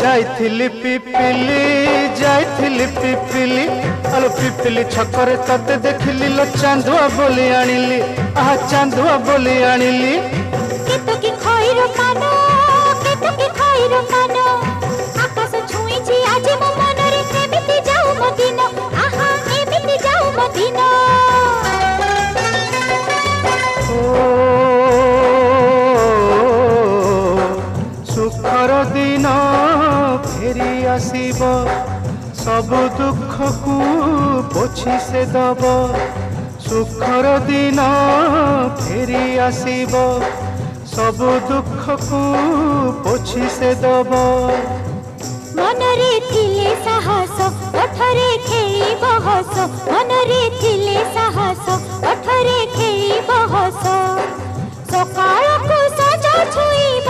जाइथिली पिपिली जाइथिली पिपिली अलो पिपिली छकरे तते देखिली लो चांदुआ बोली आनिली आहा चांदुआ बोली आनिली केतो की खइरो कानो केतो की खइरो कानो आकाश छुईची आज मो मनरे एमिति जाऊ मो दिन आहा एमिति जाऊ मो दिन सुखर दिन फेरी आसीब सब दुख को पोछि से दब सुखर दिन फेरी आसीब सब दुख को पोछि से दब मनरे थिले साहस ओठरे खेली बहस मनरे थिले साहस ओठरे खेली बहस सकाळ को सजा छुई